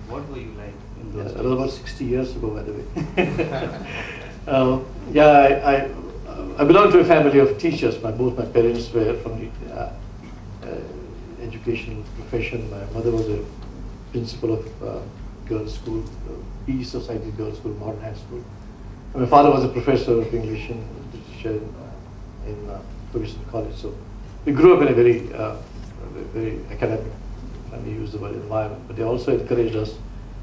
What were you like in those Yeah, days? that was about 60 years ago, by the way. Yeah, I belong to a family of teachers. Both my parents were from the educational profession. My mother was a principal of girls' school, Peace Society Girls' School, Modern High School. And my father was a professor of English and literature in Ferguson College. So we grew up in a very academic, let me use the word environment. But they also encouraged us,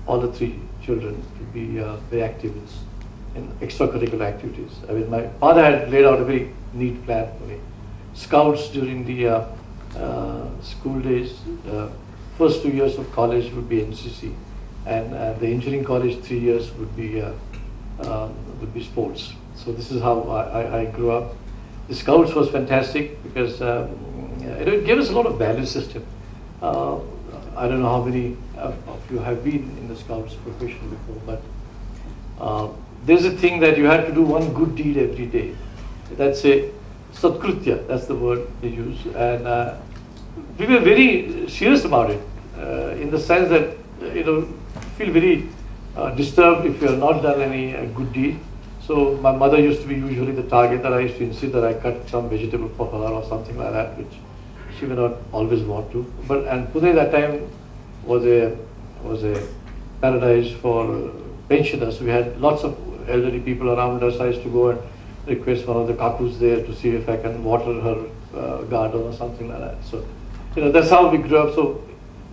all the three children, to be very active in extracurricular activities. I mean, my father had laid out a very neat plan for me. Scouts during the school days, first 2 years of college would be NCC, and the engineering college 3 years would be sports. So this is how I grew up. The Scouts was fantastic because it gave us a lot of value system. I don't know how many of you have been in the Scouts profession before, but there's a thing that you have to do one good deed every day. That's a satkritya, that's the word they use. And we were very serious about it, in the sense that, feel very disturbed if you have not done any good deed. So my mother used to be usually the target that I used to insist that I cut some vegetable for her or something like that, which she may not always want to. And Pune that time was a paradise for pensioners. We had lots of elderly people around us. I used to go and request one of the kakus there to see if I can water her garden or something like that. So, that's how we grew up. So,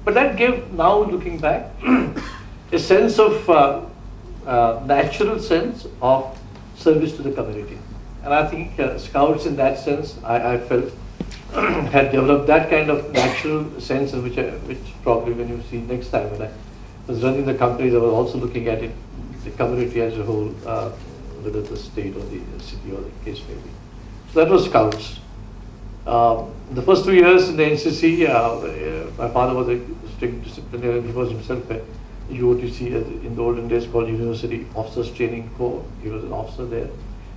but that gave, now looking back, a sense of natural sense of service to the community. And I think Scouts in that sense, I felt, had developed that kind of natural sense, which probably when you see next time when I was running the companies, I was also looking at it, the community as a whole, whether the state or the city or the case may be. So that was Scouts. The first 2 years in the NCC, my father was a strict disciplinarian. He was himself a UOTC, in the olden days called University Officers Training Corps. He was an officer there.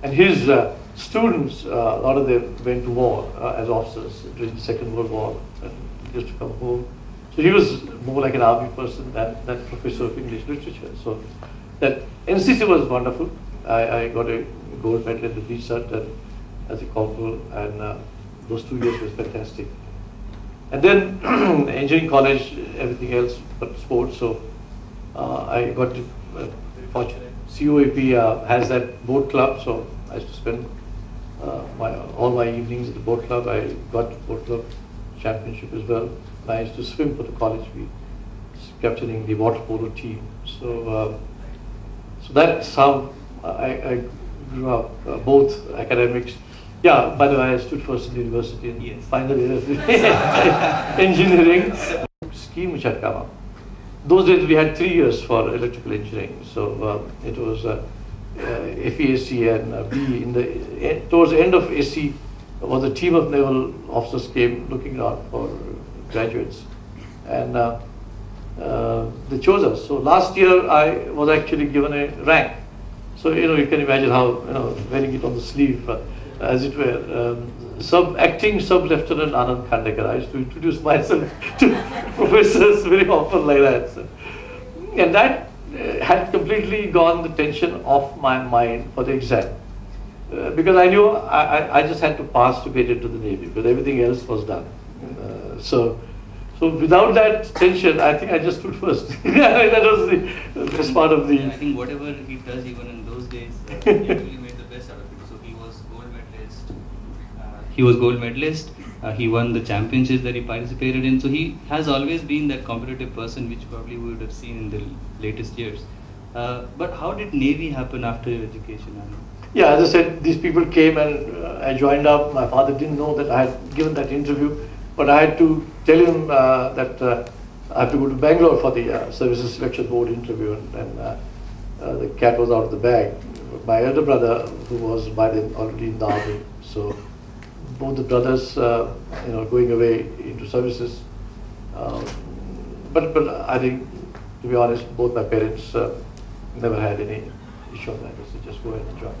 And his students, a lot of them went to war as officers during the Second World War and used to come home. So he was more like an army person than professor of English literature. So that NCC was wonderful. I got a gold medal in the DSAT and as a corporal, and those 2 years was fantastic. And then engineering college, everything else but sports. So I got fortunate. COAP has that boat club, so I used to spend all my evenings at the boat club. I got boat club championship as well. And I used to swim for the college. We captaining the water polo team. So so that's how I grew up, both academics. Yeah, by the way, I stood first in the university in final year of engineering. Scheme which had come up. Those days we had 3 years for electrical engineering. So it was FESC and B. Towards the end of SC, was a team of naval officers came looking out for graduates, and they chose us. So last year I was actually given a rank. So you can imagine how wearing it on the sleeve, as it were. Acting Sub-Lieutenant Anand Khandekar. I used to introduce myself to professors very often like that. So, and that had completely gone the tension off my mind for the exam. Because I knew I just had to pass to get into the Navy, but everything else was done. So without that tension, I think I just stood first. That was the best part of the... I think whatever he does, even in those days, he actually made the best out of it. So he was gold medalist. He won the championships that he participated in. So he has always been that competitive person, which probably we would have seen in the latest years. But how did Navy happen after your education, Anand? Yeah, as I said, these people came and I joined up. My father didn't know that I had given that interview, but I had to tell him that I have to go to Bangalore for the Services Selection Board interview, and the cat was out of the bag. My elder brother, who was by then already in the army, so both the brothers, going away into services. But I think, to be honest, both my parents never had any issue on that. They just go ahead and join.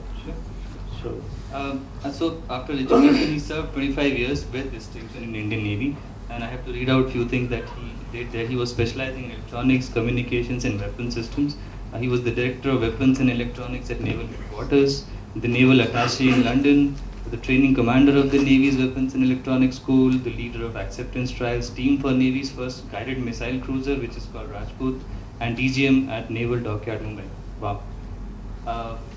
So after education, he served 25 years with distinction in Indian Navy. and I have to read out few things that he did there. He was specializing in electronics, communications, and weapon systems. He was the director of weapons and electronics at Naval Headquarters, the Naval Attaché in London, the training commander of the Navy's Weapons and Electronics School, the leader of acceptance trials team for Navy's first guided missile cruiser, which is called Rajput, and DGM at Naval Dockyard, Mumbai. Wow.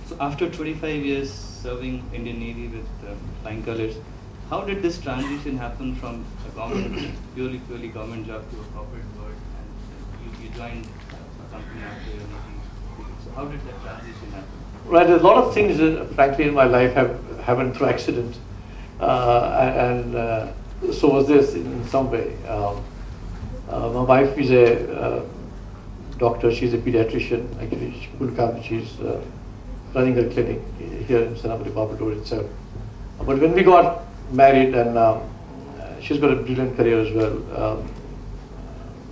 So after 25 years serving Indian Navy with flying colors, how did this transition happen from a government, purely government job to a corporate world, and you joined a company after your Navy? So how did that transition happen? Right, a lot of things, frankly, in my life have happened through accident, and so was this in some way. My wife is a doctor; she's a pediatrician. Actually, she couldn't come. She's running her clinic here in Sanabari Babador itself. But when we got married, and she's got a brilliant career as well,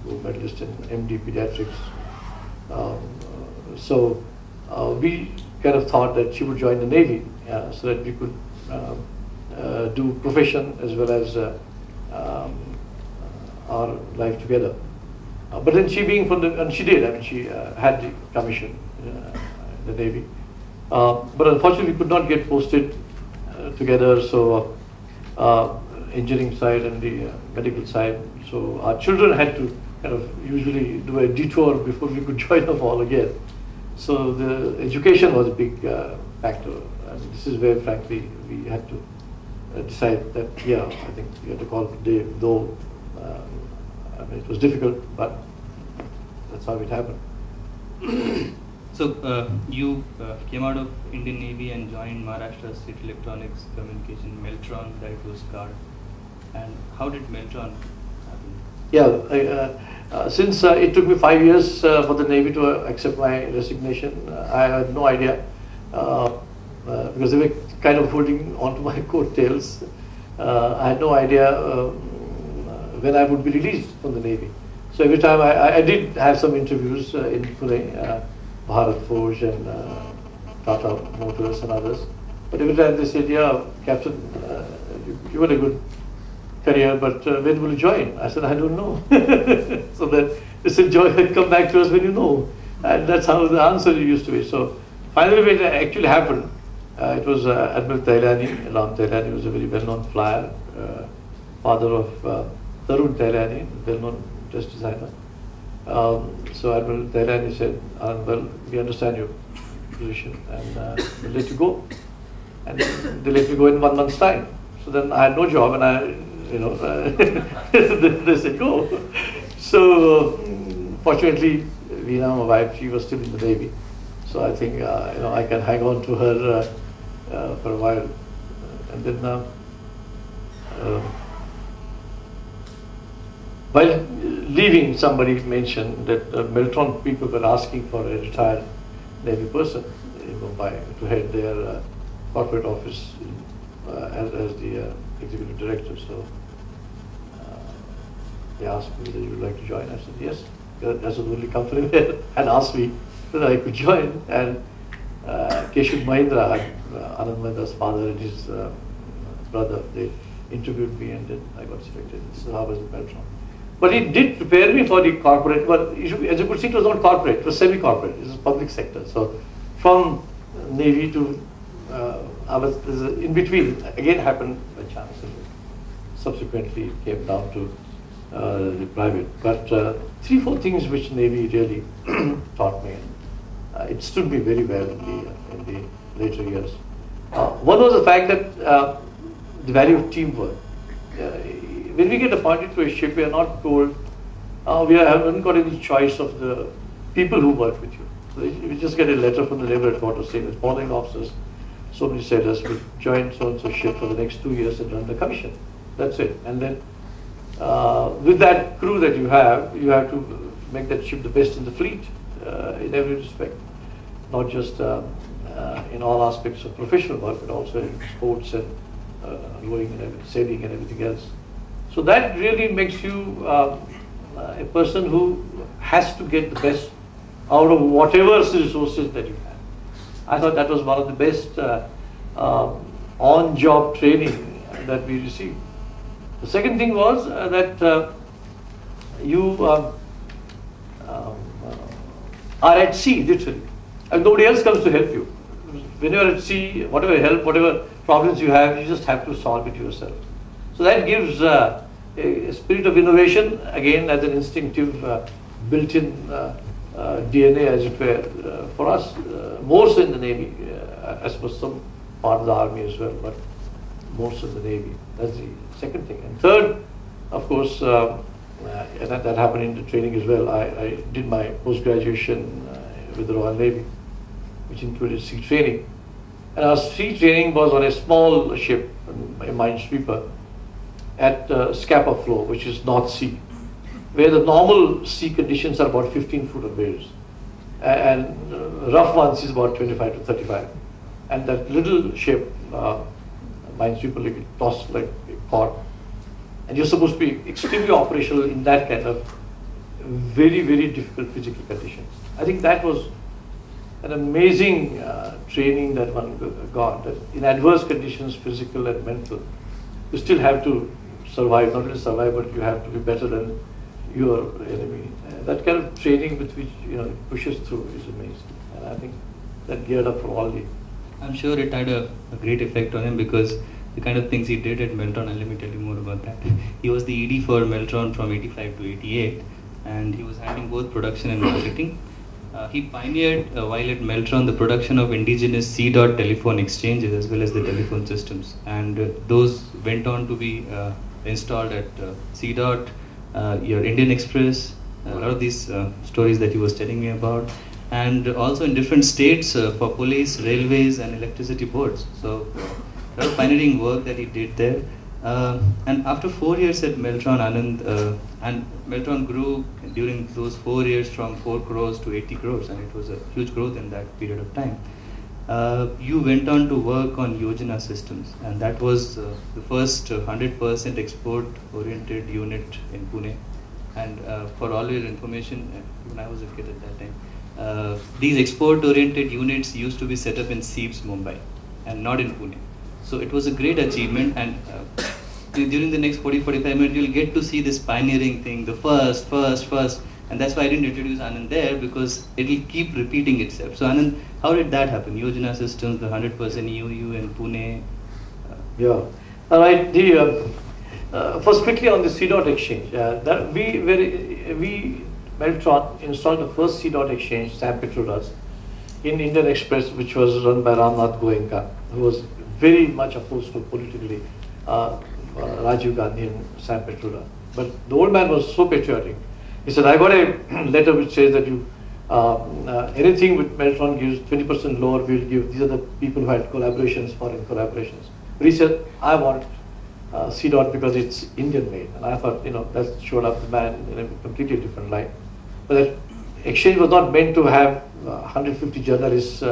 gold medalist in MD pediatrics. So we kind of thought that she would join the Navy so that we could do profession as well as our life together. But then she being from the, and she did, I mean, she had the commission in the Navy. But unfortunately we could not get posted together, so engineering side and the medical side. So our children had to kind of usually do a detour before we could join them all again. So the education was a big factor. And this is where, frankly, we had to decide that, yeah, I think we had to call it a day, though I mean, it was difficult, but that's how it happened. So you came out of Indian Navy and joined Maharashtra State Electronics Communication, Meltron, that it was called. And how did Meltron happen? Yeah, since it took me 5 years for the Navy to accept my resignation, I had no idea because they were kind of holding on to my coattails. I had no idea when I would be released from the Navy. So every time I did have some interviews in Pune, Bharat Forge and Tata Motors and others. But every time they said, yeah, Captain, you had a good career, but when will you join? I said, I don't know. So then they said, come back to us when you know. And that's how the answer used to be. So finally when it actually happened, it was Admiral Tailani. Ram Tailani was a very well-known flyer, father of Tarun Tailani, well-known dress designer. So Admiral Tailani said, Anand, well, we understand your position and we'll let you go. And they let me go in 1 month's time. So then I had no job and they said go. So fortunately, Veena, my wife, she was still in the Navy. So I think, I can hang on to her for a while. And then while leaving, somebody mentioned that Meltron people were asking for a retired Navy person in Mumbai to head their corporate office as the executive director. So they asked me whether you would like to join. I said yes. That's the only company that had asked me whether I could join. And Keshav Mahindra, Anand Mahindra's father and his brother, they interviewed me and then I got selected. This is how I was in Meltron. But it did prepare me for the corporate, but as you could see, it was not corporate, it was semi-corporate, it was public sector. So from Navy to, I was in between, again happened by chance. Subsequently came down to the private. But 3-4 things which Navy really taught me. It stood me very well in the later years. One was the fact that the value of teamwork. When we get appointed to a ship, we are not told, we haven't got any choice of the people who work with you. So we just get a letter from the Naval Headquarters saying that following officers, so many sailors will join so-and-so ship for the next 2 years and run the commission. That's it. And then with that crew that you have to make that ship the best in the fleet in every respect. Not just in all aspects of professional work, but also in sports and rowing and sailing and everything else. So that really makes you a person who has to get the best out of whatever resources that you have. I thought that was one of the best on-job training that we received. The second thing was that you are at sea, literally, and nobody else comes to help you. When you are at sea, whatever help, whatever problems you have, you just have to solve it yourself. So that gives a spirit of innovation, again as an instinctive built-in DNA, as it were, for us, more so in the Navy, I suppose some part of the Army as well, but more so in the Navy. That's the second thing. And third, of course, and that happened in the training as well. I did my post-graduation with the Royal Navy, which included sea training. And our sea training was on a small ship, a minesweeper, at Scapa Flow, which is North Sea, where the normal sea conditions are about 15 foot of waves, and rough ones is about 25 to 35. And that little ship, minesweeper, like tossed like a cord, and you're supposed to be extremely operational in that kind of very, very difficult physical conditions. I think that was an amazing training that one got. That in adverse conditions, physical and mental, you still have to survive, not only survive, but you have to be better than your enemy. That kind of training with which it pushes through is amazing. And I think that geared up for all the... I'm sure it had a great effect on him, because the kind of things he did at Meltron, and let me tell you more about that. He was the ED for Meltron from 85 to 88, and he was handling both production and marketing. He pioneered, while at Meltron, the production of indigenous C-dot telephone exchanges as well as the telephone systems, and those went on to be installed at C-dot, your Indian Express, a lot of these stories that he was telling me about, and also in different states for police, railways and electricity boards. So a lot of pioneering work that he did there. And after 4 years at Meltron, Anand, and Meltron grew during those 4 years from 4 crores to 80 crores, and it was a huge growth in that period of time. You went on to work on Yojana systems, and that was the first 100% export-oriented unit in Pune. And for all your information, when I was a kid at that time, these export-oriented units used to be set up in Seeps, Mumbai, and not in Pune. So it was a great achievement, and during the next 40-45 minutes, you'll get to see this pioneering thing, the first, and that's why I didn't introduce Anand there, because it'll keep repeating itself. So Anand, how did that happen? Yojana systems, the 100% EOU in Pune? Yeah, all right. First, quickly on the C-dot exchange, that we Meltron installed the first C-dot exchange, San Petrudas, in Indian Express, which was run by Ramnath Goenka, who was very much opposed to politically Rajiv Gandhi and Sam Petruda. But the old man was so patriotic. He said, I got a letter which says that you anything with Meltron gives 20% lower, we'll give. These are the people who had collaborations, foreign collaborations. But he said, I want C-dot because it's Indian made. And I thought, that showed up the man in a completely different light. But that exchange was not meant to have 150 journalists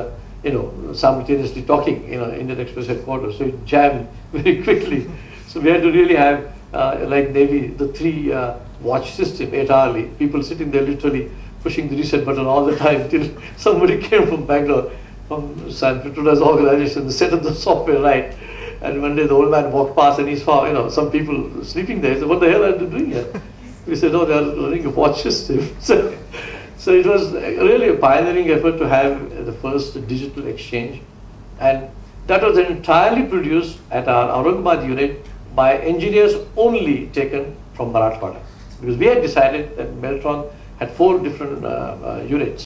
simultaneously talking in Indian Express headquarters. So it jammed very quickly. So we had to really have, like Navy, the 3 watch system, 8-hourly, people sitting there literally pushing the reset button all the time till somebody came from Bangalore, from San Petruda's organization, set up the software right. And one day the old man walked past and he saw, some people sleeping there. He said, what the hell are you doing here? We said, no, they are running a watch system. So it was really a pioneering effort to have the first digital exchange, and that was entirely produced at our Aurangabad unit by engineers only taken from Marathwada, because we had decided that Meltron had 4 different units.